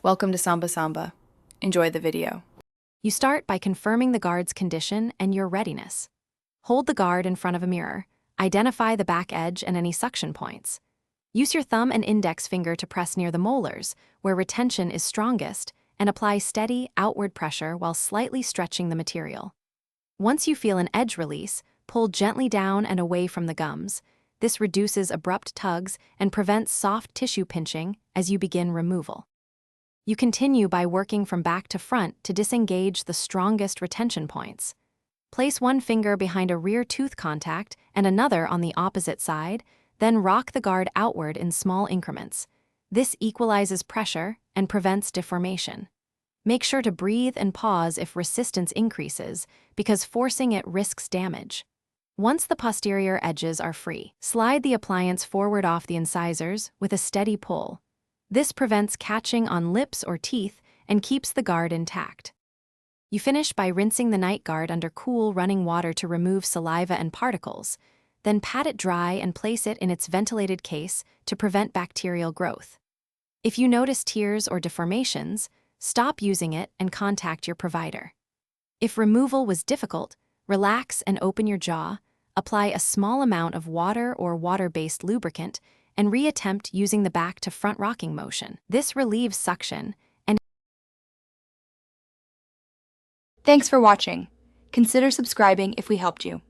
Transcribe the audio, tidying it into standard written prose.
Welcome to Samba Samba. Enjoy the video. You start by confirming the guard's condition and your readiness. Hold the guard in front of a mirror. Identify the back edge and any suction points. Use your thumb and index finger to press near the molars, where retention is strongest, and apply steady, outward pressure while slightly stretching the material. Once you feel an edge release, pull gently down and away from the gums. This reduces abrupt tugs and prevents soft tissue pinching as you begin removal. You continue by working from back to front to disengage the strongest retention points. Place one finger behind a rear tooth contact and another on the opposite side, then rock the guard outward in small increments. This equalizes pressure and prevents deformation. Make sure to breathe and pause if resistance increases, because forcing it risks damage. Once the posterior edges are free, slide the appliance forward off the incisors with a steady pull. This prevents catching on lips or teeth and keeps the guard intact. You finish by rinsing the night guard under cool running water to remove saliva and particles, then pat it dry and place it in its ventilated case to prevent bacterial growth. If you notice tears or deformations, stop using it and contact your provider. If removal was difficult, relax and open your jaw, apply a small amount of water or water-based lubricant, and reattempt using the back to front rocking motion. This relieves suction and... Thanks for watching. Consider subscribing if we helped you.